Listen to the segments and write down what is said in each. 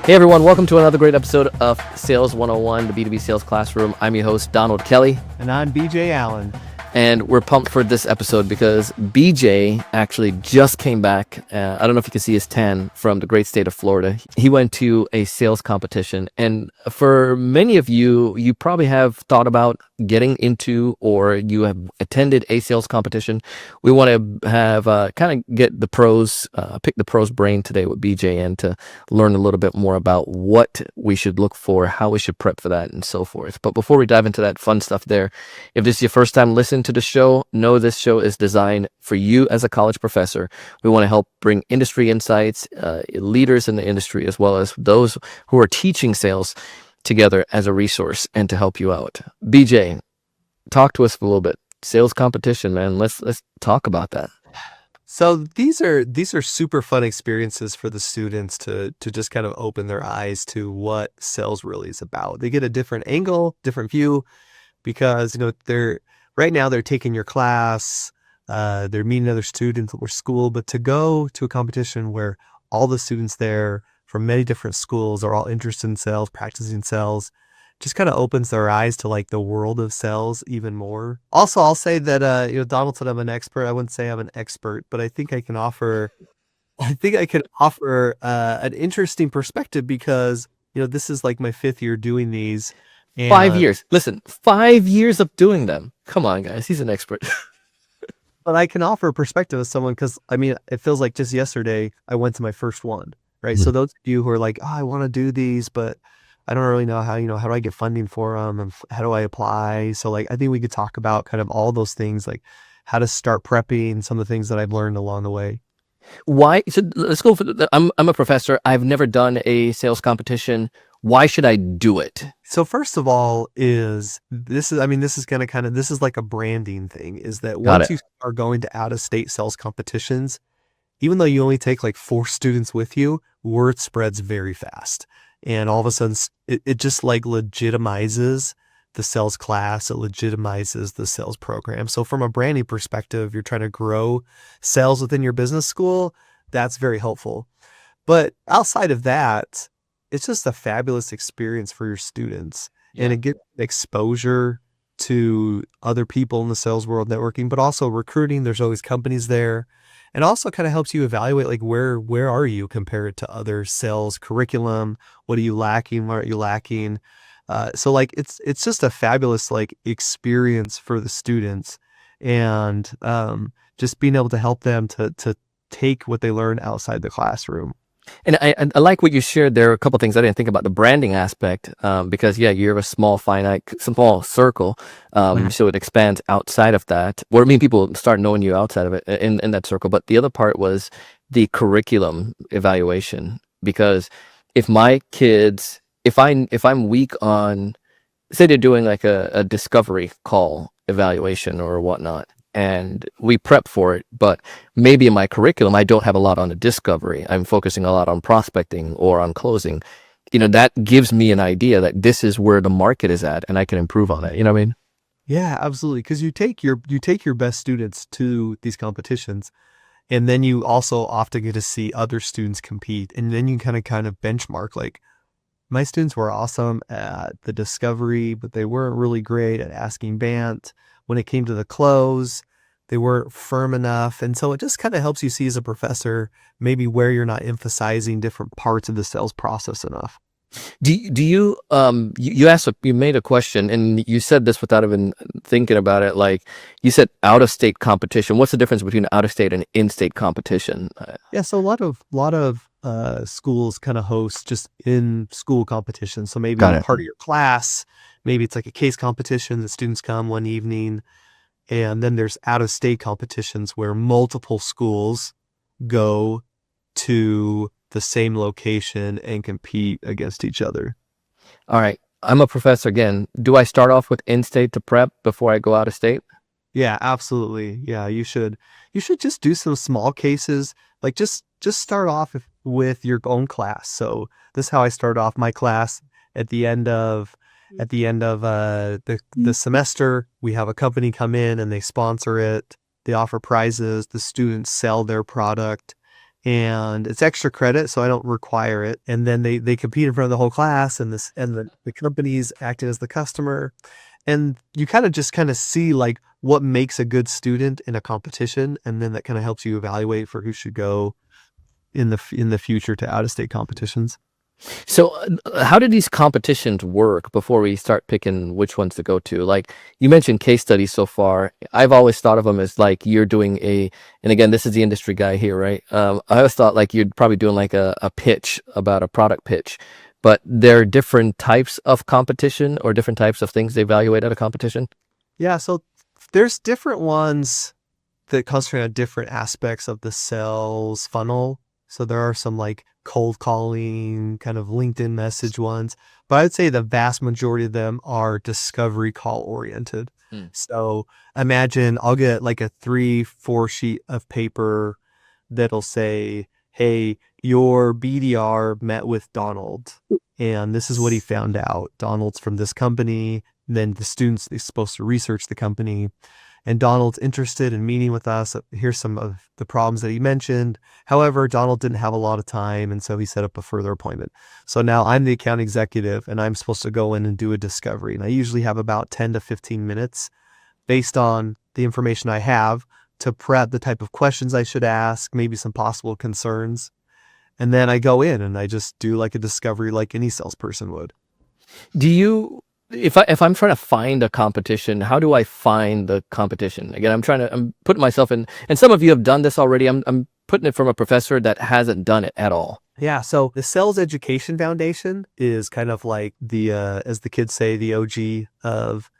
Hey everyone, welcome to another great episode of Sales 101, the B2B Sales Classroom. I'm your host, Donald Kelly. And I'm BJ Allen. And we're pumped for this episode because BJ actually just came back. I don't know if you can see his tan from the great state of Florida. He went to a sales competition. And for many of you, you probably have thought about getting into or you have attended a sales competition. We want to have kind of get the pros, pick the pros brain today with BJ and to learn a little bit more about what we should look for, how we should prep for that, and so forth. But before we dive into that fun stuff there, if this is your first time listening to the show, know this show is designed for you as a college professor. We want to help bring industry insights, leaders in the industry, as well as those who are teaching sales together as a resource and to help you out. BJ, talk to us for a little bit. Sales competition, man. Let's talk about that. So these are super fun experiences for the students to just kind of open their eyes to what sales really is about. They get a different angle, different view, because they're taking your class, they're meeting other students at school, but to go to a competition where all the students there from many different schools are all interested in sales, practicing sales, just kind of opens their eyes to like the world of sales even more. Also, I'll say that Donald said I'm an expert. I wouldn't say I'm an expert, but I think I can offer an interesting perspective because this is like my 5th year doing these. And 5 years. Listen, 5 years of doing them. Come on, guys. He's an expert. But I can offer a perspective of someone because, it feels like just yesterday I went to my first one, right? Mm-hmm. So those of you who are like, oh, I want to do these, but I don't really know how do I get funding for them and how do I apply? So I think we could talk about kind of all those things, like how to start prepping, some of the things that I've learned along the way. Why? So let's go for I'm a professor. I've never done a sales competition. Why should I do it? So first of all, this is like a branding thing, is that once you are going to out-of-state sales competitions, even though you only take like 4 students with you, word spreads very fast. And all of a sudden it just like legitimizes the sales class. It legitimizes the sales program. So from a branding perspective, you're trying to grow sales within your business school. That's very helpful. But outside of that, it's just a fabulous experience for your students. Yeah. And it gets exposure to other people in the sales world, networking, but also recruiting. There's always companies there. And also kind of helps you evaluate like where are you compared to other sales curriculum? What are you lacking? What aren't you lacking? So like it's just a fabulous like experience for the students, and just being able to help them to take what they learn outside the classroom. And I like what you shared there. A couple of things I didn't think about the branding aspect, because you're a small circle, so it expands outside of that. Or people start knowing you outside of it in that circle. But the other part was the curriculum evaluation, because if my kids, if I'm weak on, say they're doing like a discovery call evaluation or whatnot, and we prep for it, but maybe in my curriculum, I don't have a lot on the discovery. I'm focusing a lot on prospecting or on closing. That gives me an idea that this is where the market is at, and I can improve on that. You know what I mean? Yeah, absolutely. Because you take your best students to these competitions, and then you also often get to see other students compete, and then you kind of benchmark. Like, my students were awesome at the discovery, but they weren't really great at asking BANT. When it came to the close, they weren't firm enough. And so it just kind of helps you see as a professor, maybe where you're not emphasizing different parts of the sales process enough. Do you, you made a question and you said this without even thinking about it. Like you said, out of state competition. What's the difference between out of state and in-state competition? Yeah. So a lot of schools kind of host just in school competitions. So maybe part of your class, maybe it's like a case competition that students come one evening, and then there's out of state competitions where multiple schools go to the same location and compete against each other. All right. I'm a professor again. Do I start off with in-state to prep before I go out of state? Yeah, absolutely. Yeah, you should just do some small cases. Like just start off with your own class. So this is how I start off my class. At the end of the semester, we have a company come in and they sponsor it. They offer prizes. The students sell their product, and it's extra credit, so I don't require it. And then they compete in front of the whole class, and the company's acting as the customer. And you kind of see like what makes a good student in a competition, and then that kind of helps you evaluate for who should go in the future to out-of-state competitions. So, how do these competitions work before we start picking which ones to go to? Like you mentioned case studies so far. I've always thought of them as like you're doing and again, this is the industry guy here, right? I always thought like you're probably doing like a pitch about a product pitch, but there are different types of competition or different types of things they evaluate at a competition. Yeah, so there's different ones that concentrate on different aspects of the sales funnel. So there are some like cold calling, kind of LinkedIn message ones, but I would say the vast majority of them are discovery call oriented. So imagine I'll get like a 3-4 sheet of paper that'll say, hey, your BDR met with Donald, and this is what he found out. Donald's from this company. Then the students is supposed to research the company, and Donald's interested in meeting with us. Here's some of the problems that he mentioned. However, Donald didn't have a lot of time, and so he set up a further appointment. So now I'm the account executive, and I'm supposed to go in and do a discovery. And I usually have about 10 to 15 minutes based on the information I have to prep the type of questions I should ask, maybe some possible concerns. And then I go in and I just do like a discovery like any salesperson would. Do you, if I'm trying to find a competition, how do I find the competition? Again, I'm putting myself in, and some of you have done this already. I'm putting it from a professor that hasn't done it at all. Yeah, so the Sales Education Foundation is kind of like the, as the kids say, the OG of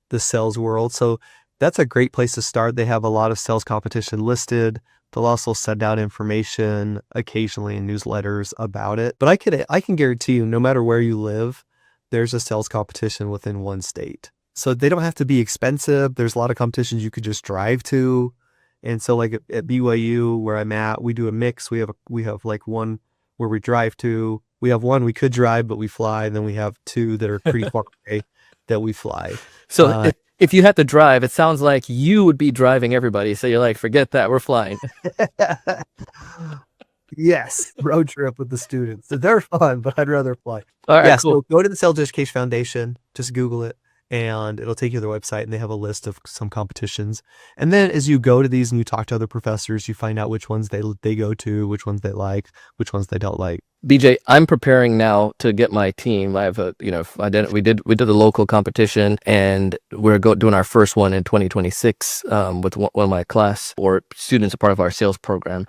the sales world. So that's a great place to start. They have a lot of sales competition listed. They'll also send out information occasionally in newsletters about it. But I can guarantee you, no matter where you live, there's a sales competition within one state. So they don't have to be expensive. There's a lot of competitions you could just drive to. And so like at BYU where I'm at, we do a mix. We have like one where we drive to. We have one we could drive, but we fly. And then we have two that are pretty far away that we fly. So if you had to drive, it sounds like you would be driving everybody. So you're like, forget that, we're flying. Yes, road trip with the students. They're fun, but I'd rather fly. All right, Yeah, cool. so go to the Sales Education Foundation, just Google it, and it'll take you to their website, and they have a list of some competitions. And then as you go to these and you talk to other professors, you find out which ones they go to, which ones they like, which ones they don't like. BJ, I'm preparing now to get my team. I have we did the local competition, and we're doing our first one in 2026 with one of my class or students, a part of our sales program.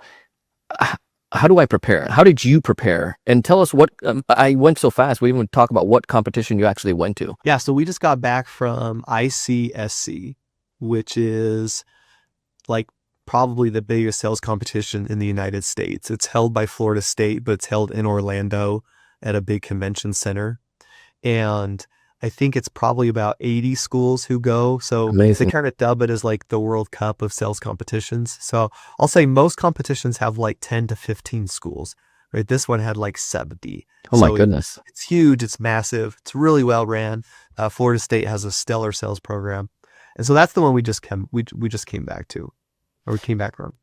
How do I prepare? How did you prepare? And tell us what, I went so fast, we didn't even talk about what competition you actually went to. Yeah, so we just got back from ICSC, which is like probably the biggest sales competition in the United States. It's held by Florida State, but it's held in Orlando at a big convention center. And I think it's probably about 80 schools who go. So Amazing. they kind of dub it as like the World Cup of sales competitions. So I'll say most competitions have like 10 to 15 schools, right? This one had like 70. Oh my goodness. It's huge. It's massive. It's really well ran. Florida State has a stellar sales program. And so that's the one we just came back to, or we came back from.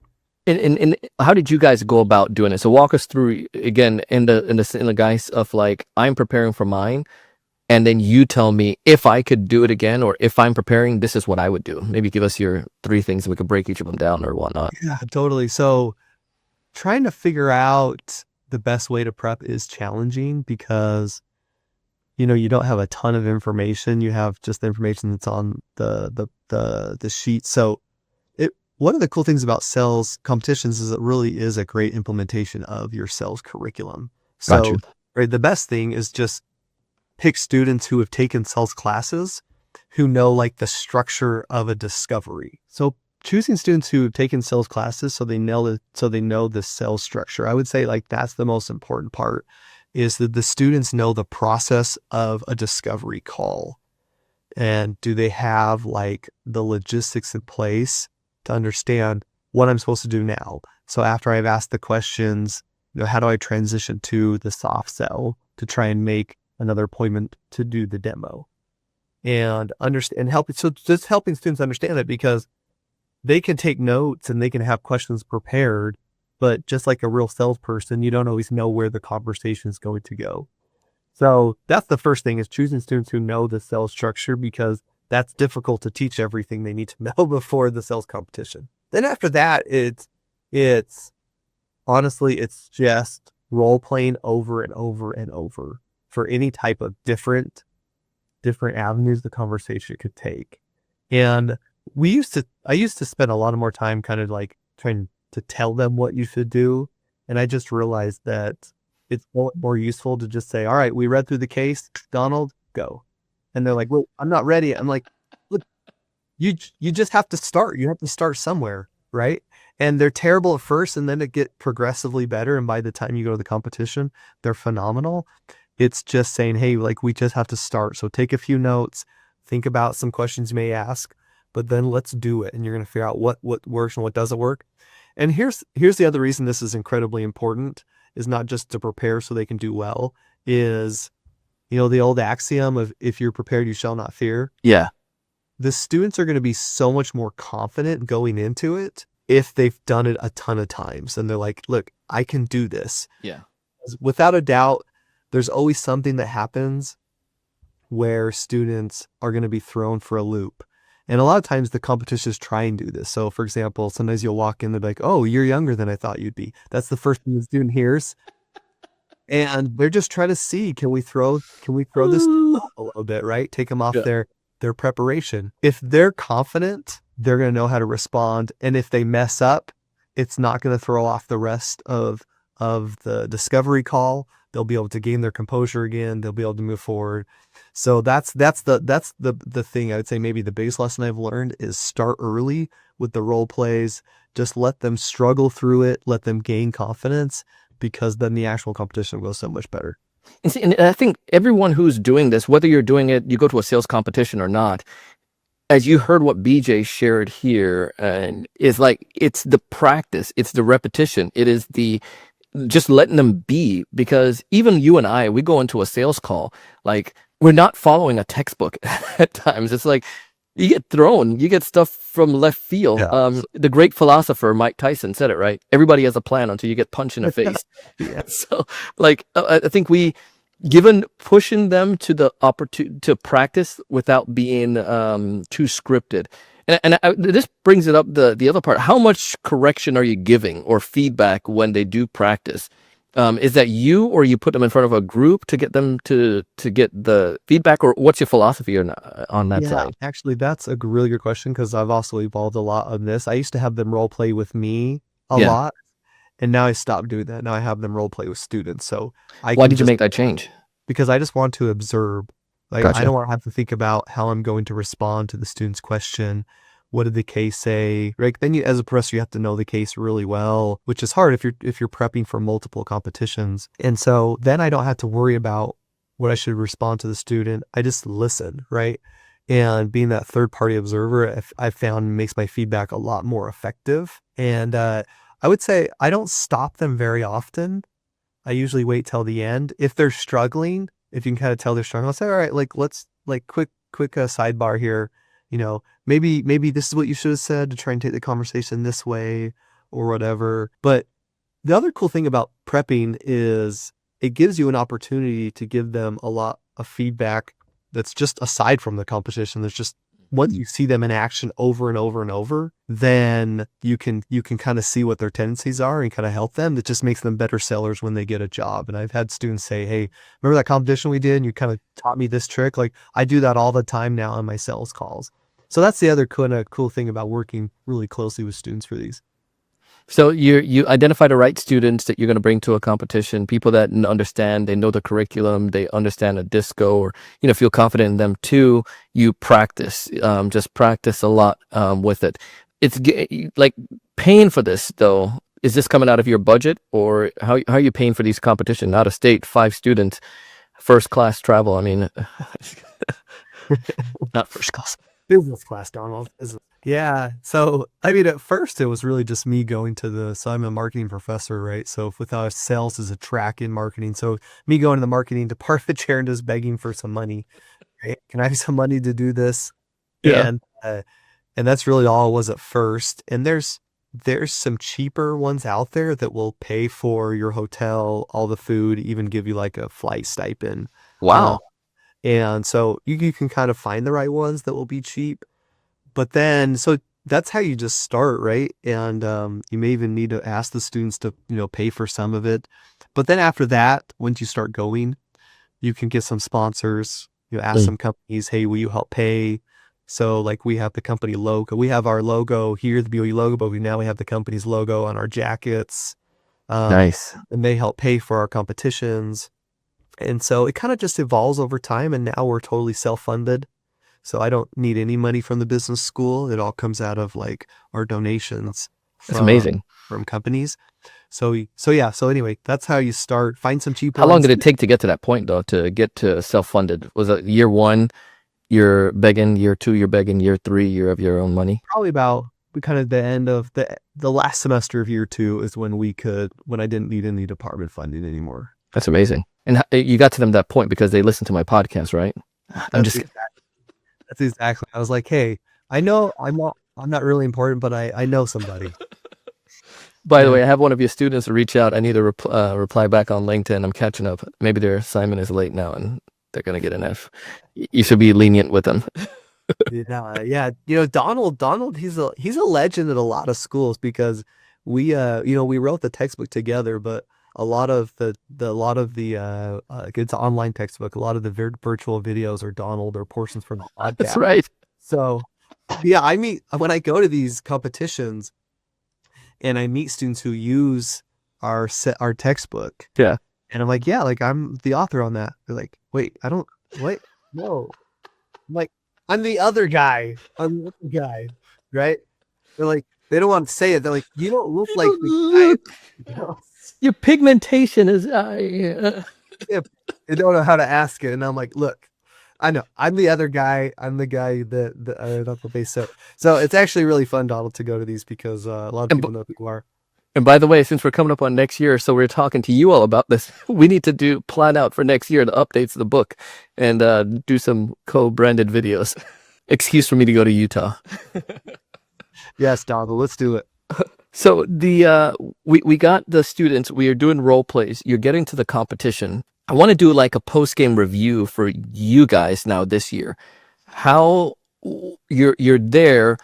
And how did you guys go about doing it? So walk us through again in the guise of like, I'm preparing for mine. And then you tell me if I could do it again, or if I'm preparing, this is what I would do. Maybe give us your 3 things and we could break each of them down or whatnot. Yeah, totally. So trying to figure out the best way to prep is challenging because, you don't have a ton of information. You have just the information that's on the sheet. So one of the cool things about sales competitions is it really is a great implementation of your sales curriculum. So right, the best thing is just pick students who have taken sales classes who know like the structure of a discovery. So choosing students who have taken sales classes so they know the sales structure. I would say like that's the most important part, is that the students know the process of a discovery call. And do they have like the logistics in place to understand what I'm supposed to do now? So after I've asked the questions, how do I transition to the soft sell to try and make another appointment to do the demo, and understand and help. So just helping students understand it, because they can take notes and they can have questions prepared, but just like a real salesperson, you don't always know where the conversation is going to go. So that's the first thing, is choosing students who know the sales structure, because that's difficult to teach everything they need to know before the sales competition. Then after that, it's honestly, it's just role playing over and over and over for any type of different avenues the conversation could take. And I used to spend a lot of more time kind of like trying to tell them what you should do. And I just realized that it's more useful to just say, all right, we read through the case, Donald, go. And they're like, well, I'm not ready. I'm like, look, you just have to start. You have to start somewhere, right? And they're terrible at first, and then it get progressively better. And by the time you go to the competition, they're phenomenal. It's just saying, hey, like, we just have to start. So take a few notes, think about some questions you may ask, but then let's do it. And you're going to figure out what works and what doesn't work. And here's the other reason this is incredibly important, is not just to prepare so they can do well, is, the old axiom of, if you're prepared, you shall not fear. Yeah. The students are going to be so much more confident going into it if they've done it a ton of times. And they're like, look, I can do this. Yeah. Without a doubt, there's always something that happens where students are going to be thrown for a loop. And a lot of times the competitions try and do this. So for example, sometimes you'll walk in, they're like, oh, you're younger than I thought you'd be. That's the first thing the student hears. And they're just trying to see, can we throw this off a little bit, right? Take them off their preparation. If they're confident, they're going to know how to respond. And if they mess up, it's not going to throw off the rest of the discovery call. They'll be able to gain their composure again. They'll be able to move forward. So that's the thing I would say, maybe the biggest lesson I've learned is start early with the role plays. Just let them struggle through it. Let them gain confidence, because then the actual competition will go so much better. And see, and I think everyone who's doing this, whether you're doing it, you go to a sales competition or not, as you heard what BJ shared here, and is like, it's the practice, it's the repetition, it is the just letting them be. Because even you and I, we go into a sales call, like, we're not following a textbook at times. It's like, you get stuff from left field. Yeah. The great philosopher Mike Tyson said it right. Everybody has a plan until you get punched in the face. Yeah. So, like, I think pushing them to the opportunity to practice without being too scripted. And this brings it up, the other part. How much correction are you giving or feedback when they do practice? Is that you, or you put them in front of a group to get them to get the feedback, or what's your philosophy on that side? Actually, that's a really good question, because I've also evolved a lot on this. I used to have them role play with me a lot, and now I stopped doing that. Now I have them role play with students. So why did you make that change? Because I just want to observe. Like, Gotcha. I don't want to have to think about how I'm going to respond to the student's question. What did the case say? Right? Then as a professor, you have to know the case really well, which is hard if you're prepping for multiple competitions. And so then I don't have to worry about what I should respond to the student. I just listen, right? And being that third party observer, I've found makes my feedback a lot more effective. And I would say I don't stop them very often. I usually wait till the end. If they're struggling, if you can kind of tell they're struggling, I'll say, all right, like, let's quick sidebar here. Maybe this is what you should have said to try and take the conversation this way or whatever. But the other cool thing about prepping is it gives you an opportunity to give them a lot of feedback that's just aside from the competition. There's just, once you see them in action over and over and over, then you can kind of see what their tendencies are and kind of help them. It just makes them better sellers when they get a job. And I've had students say, hey, remember that competition we did and you kind of taught me this trick? Like, I do that all the time now on my sales calls. So that's the other kind of cool thing about working really closely with students for these. So you identify the right students that you're going to bring to a competition, people that understand, they know the curriculum, they understand a disco, or feel confident in them too. You practice, just practice a lot with it. It's like paying for this though. Is this coming out of your budget, or how are you paying for these competitions? Out of state, 5 students, first class travel. I mean, not first class. Business class, Donald. Yeah. So, I mean, at first it was really just me going to so I'm a marketing professor, right? So without sales is a track in marketing. So me going to the marketing department chair and just begging for some money, right? Can I have some money to do this? Yeah. And that's really all it was at first. And there's there's some cheaper ones out there that will pay for your hotel, all the food, even give you like a flight stipend. Uh, Wow. and so you can kind of find the right ones that will be cheap. But then, so that's how you just start, right? And you may even need to ask the students to, pay for some of it. But then after that, once you start going, you can get some sponsors. You ask Mm, some companies, hey, will you help pay? So like we have the company logo. We have our logo here, the BOE logo, but now we have the company's logo on our jackets. Um, nice. and they help pay for our competitions. And so it kind of just evolves over time. And now we're totally self-funded. So I don't need any money from the business school. It all comes out of like our donations That's from amazing. companies. So anyway, that's how you start. Find some cheap How long ones. did it take to get to that point, though, to get to self-funded? Was it year one, you're begging, year two, you're begging, year three, you have your own money? Probably about kind of the end of the last semester of year 2 is when when I didn't need any department funding anymore. That's amazing. And you got to them that point because they listened to my podcast, right? I'm That's just, exactly, that's exactly. I was like, hey, I know I'm not really important, but I know somebody. by the And way, I have one of your students reach out. I need to reply back on LinkedIn. I'm catching up. Maybe their assignment is late now and they're going to get an F. You should be lenient with them. yeah, Donald, he's a legend at a lot of schools because we wrote the textbook together, but a lot of it's an online textbook. A lot of the virtual videos are Donald or portions from the That's podcast. right. So yeah, I meet when I go to these competitions and I meet students who use our textbook, Yeah. and I'm like, yeah, like I'm the author on that. They're like, wait, I don't, wait, no. I'm like, I'm the other guy. I'm the other guy, right? They're like, they don't want to say it. They're like, you don't look like the guy. Look, You know? your pigmentation is. Yeah, they don't know how to ask it, and I'm like, look, I know, I'm the other guy. I'm the guy not the base. So it's actually really fun, Donald, to go to these because a lot of and, people know who you are. and by the way, since we're coming up on next year, so we're talking to you all about this. We need to plan out for next year the updates of the book and do some co-branded videos. Excuse for me to go to Utah. Yes, Donald, let's do it. So we got the students. We are doing role plays. You're getting to the competition. I want to do like a post game review for you guys now this year. How you're there?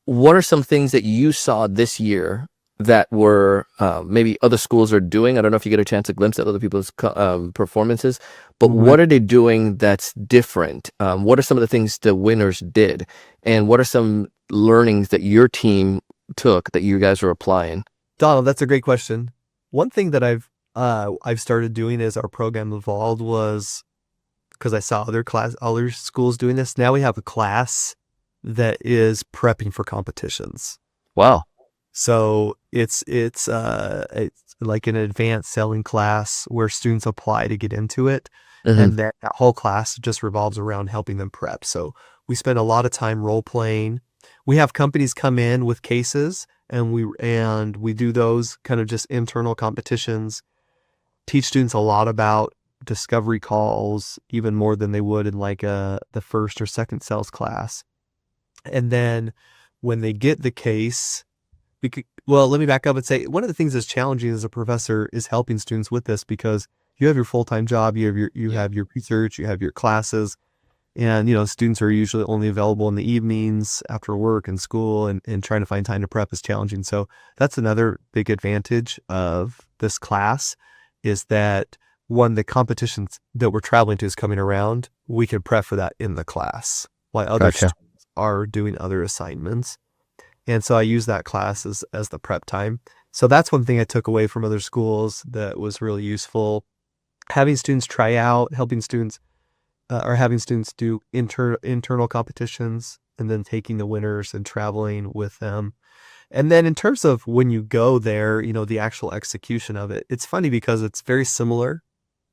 What are some things that you saw this year that were maybe other schools are doing? I don't know if you get a chance to glimpse at other people's performances, but Mhm. what are they doing that's different? What are some of the things the winners did, and what are some learnings that your team took that you guys are applying? Donald, that's a great question. One thing that I've started doing as our program evolved was because I saw other schools doing this. Now we have a class that is prepping for competitions. Wow. So it's like an advanced selling class where students apply to get into it. Hmm. And that whole class just revolves around helping them prep. So we spend a lot of time role playing. We have companies come in with cases and we do those kind of just internal competitions, teach students a lot about discovery calls, even more than they would in like the first or second sales class. And then when they get the case, well, let me back up and say one of the things that's challenging as a professor is helping students with this because you have your full-time job, you Yeah. have your research, you have your classes, and students are usually only available in the evenings after work and school, and trying to find time to prep is challenging. So that's another big advantage of this class is that when the competitions that we're traveling to is coming around, we can prep for that in the class while other Gotcha. students are doing other assignments. And so I use that class as the prep time. So that's one thing I took away from other schools that was really useful. Having students try out, helping students or having students do internal competitions and then taking the winners and traveling with them. And then in terms of when you go there, the actual execution of it, it's funny because it's very similar.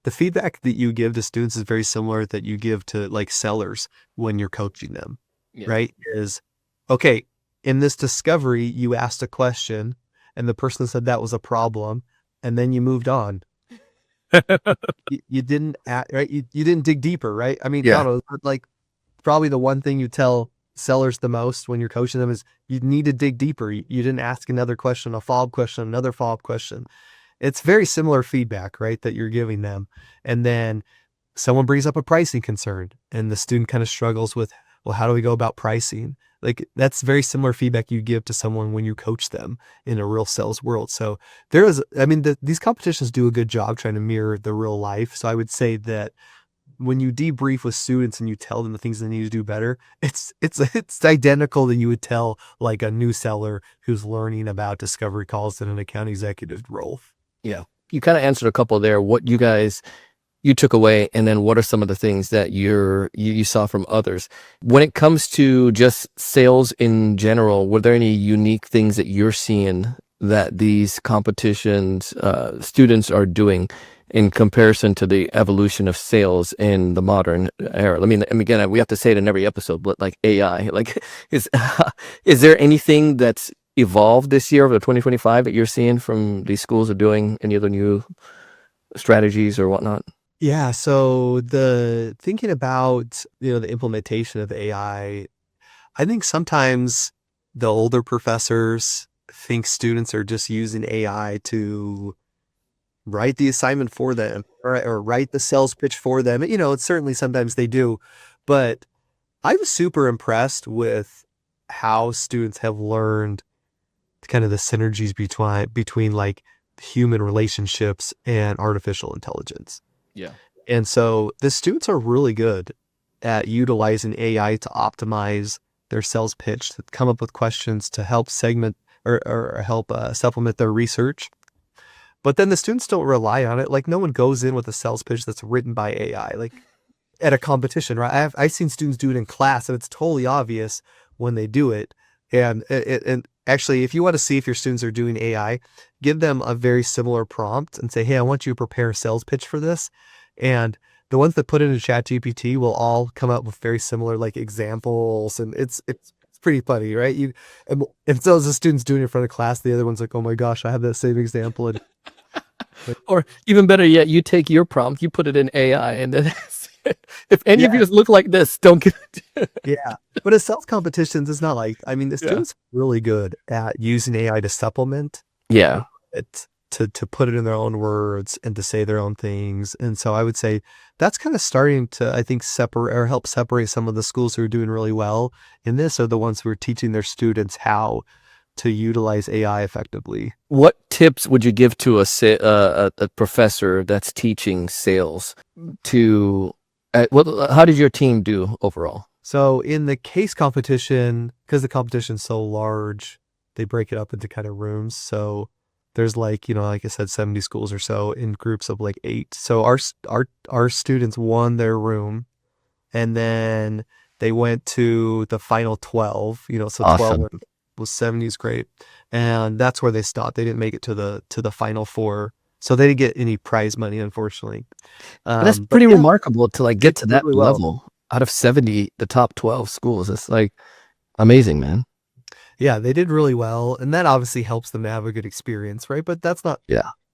The feedback that you give to students is very similar that you give to like sellers when you're coaching them, Yeah. right? Is okay, in this discovery, you asked a question and the person said that was a problem, and then you moved on. You didn't right? You didn't dig deeper, right? I mean, Yeah. Donald, like probably the one thing you tell sellers the most when you're coaching them is you need to dig deeper. You didn't ask another question, a follow-up question, another follow-up question. It's very similar feedback, right, that you're giving them. And then someone brings up a pricing concern and the student kind of struggles with, well, how do we go about pricing? Like that's very similar feedback you give to someone when you coach them in a real sales world. So there is, I mean, these competitions do a good job trying to mirror the real life. So I would say that when you debrief with students and you tell them the things they need to do better, it's identical that you would tell like a new seller who's learning about discovery calls in an account executive role. Yeah. You kind of answered a couple there. What you took away, and then what are some of the things that you saw from others? When it comes to just sales in general, were there any unique things that you're seeing that these competitions students are doing in comparison to the evolution of sales in the modern era? I mean, again, we have to say it in every episode, but like AI, like is there anything that's evolved this year over 2025 that you're seeing from these schools are doing? Any other new strategies or whatnot? Yeah, so the thinking about, the implementation of AI, I think sometimes the older professors think students are just using AI to write the assignment for them or write the sales pitch for them. It's certainly sometimes they do, but I was super impressed with how students have learned kind of the synergies between like human relationships and artificial intelligence. Yeah. And so the students are really good at utilizing AI to optimize their sales pitch, to come up with questions to help segment or help supplement their research. But then the students don't rely on it. Like no one goes in with a sales pitch that's written by AI, like at a competition, right? I've seen students do it in class and it's totally obvious when they do it. And actually, if you want to see if your students are doing AI, give them a very similar prompt and say, hey, I want you to prepare a sales pitch for this. And the ones that put it in ChatGPT will all come up with very similar like examples. And it's pretty funny, right? And so as the students doing it in front of class, the other one's like, oh my gosh, I have that same example. And or even better yet, you take your prompt, you put it in AI, and then if any of you look like this, don't get it. Yeah. But at sales competitions, it's not like, I mean, the students are really good at using AI to supplement. Yeah. To put it in their own words and to say their own things. And so I would say that's kind of starting to, I think, help separate some of the schools who are doing really well in this are the ones who are teaching their students how to utilize AI effectively. What tips would you give to a professor that's teaching sales how did your team do overall? So in the case competition, because the competition's so large, they break it up into kind of rooms. So there's like, like I said, 70 schools or so in groups of like 8. So our students won their room and then they went to the final 12, so Awesome. 12 was 70 is great. And that's where they stopped. They didn't make it to the final 4. So they didn't get any prize money, unfortunately. That's pretty remarkable to like get to that really level out of 70, the top 12 schools. It's like amazing, man. Yeah, they did really well. And that obviously helps them to have a good experience, right? But that's not,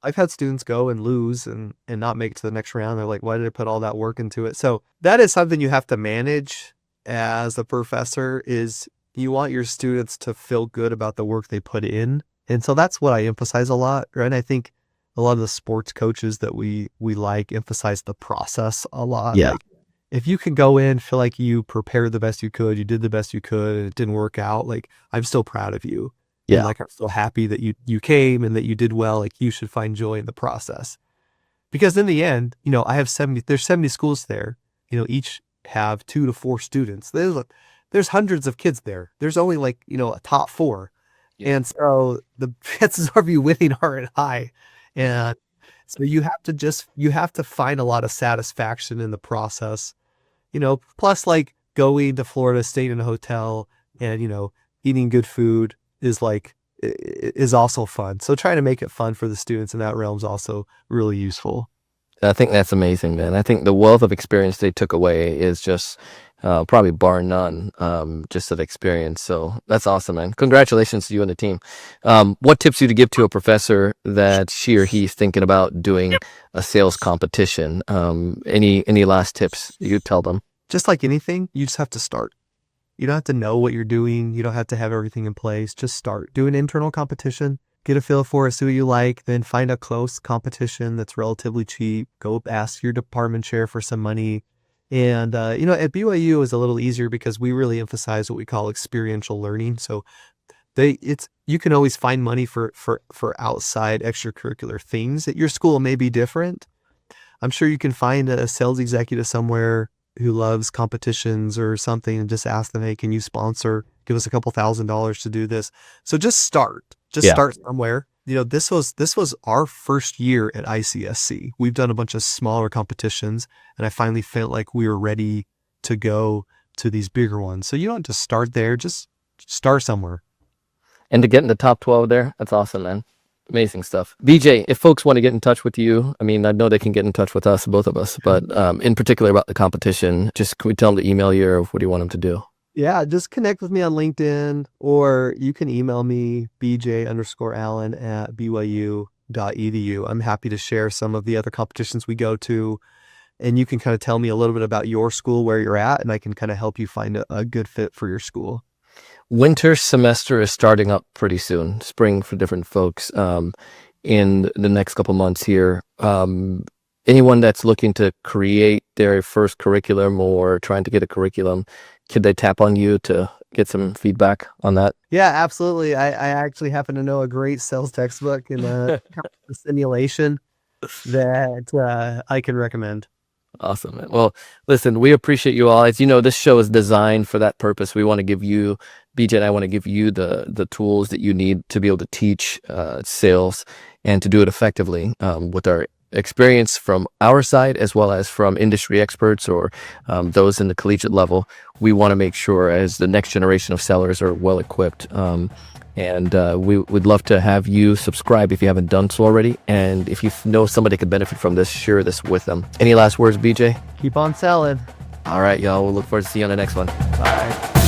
I've had students go and lose and not make it to the next round. They're like, why did I put all that work into it? So that is something you have to manage as a professor is you want your students to feel good about the work they put in. And so that's what I emphasize a lot, right? And I think a lot of the sports coaches that we like emphasize the process a lot. Yeah. Like, if you can go in, feel like you prepared the best you could, you did the best you could, and it didn't work out, like, I'm still proud of you. Yeah. And like, I'm still happy that you came and that you did well. Like, you should find joy in the process. Because in the end, I have there's 70 schools there, each have 2 to 4 students. There's hundreds of kids there. There's only like, a top 4. Yeah. And so the chances of you winning aren't high. And so you have to find a lot of satisfaction in the process. Plus like going to Florida, staying in a hotel and, eating good food is also fun. So trying to make it fun for the students in that realm is also really useful. I think that's amazing, man. I think the wealth of experience they took away is just probably bar none, just of experience. So that's awesome, man. Congratulations to you and the team. What tips would you give to a professor that she or he's thinking about doing a sales competition? Any last tips you tell them? Just like anything, you just have to start. You don't have to know what you're doing. You don't have to have everything in place. Just start. Do an internal competition. Get a feel for it, see what you like, then find a close competition that's relatively cheap. Go ask your department chair for some money. And, at BYU is a little easier because we really emphasize what we call experiential learning. So you can always find money for outside extracurricular things. At your school may be different. I'm sure you can find a sales executive somewhere who loves competitions or something and just ask them, hey, can you give us a couple $1,000s to do this? So just start. Start somewhere. This was our first year at ICSC. We've done a bunch of smaller competitions, and I finally felt like we were ready to go to these bigger ones. So you don't just start there, just start somewhere. And to get in the top 12 there, that's awesome, man. Amazing stuff. BJ, if folks want to get in touch with you, I mean, I know they can get in touch with us, both of us, but in particular about the competition, just can we tell them to email you, or what do you want them to do? Yeah, just connect with me on LinkedIn, or you can email me, bj_allen@byu.edu. I'm happy to share some of the other competitions we go to, and you can kind of tell me a little bit about your school, where you're at, and I can kind of help you find a good fit for your school. Winter semester is starting up pretty soon, spring for different folks, in the next couple months here. Anyone that's looking to create their first curriculum or trying to get a curriculum, could they tap on you to get some feedback on that? Yeah, absolutely. I actually happen to know a great sales textbook and a simulation that I can recommend. Awesome, man. Well, listen, we appreciate you all. As you know, this show is designed for that purpose. We want to give you, BJ and I want to give you the tools that you need to be able to teach sales and to do it effectively with our experience from our side, as well as from industry experts or those in the collegiate level. We want to make sure as the next generation of sellers are well equipped. And we would love to have you subscribe if you haven't done so already. And if you know somebody could benefit from this, share this with them. Any last words, BJ? Keep on selling. All right, y'all. We'll look forward to seeing you on the next one. Bye.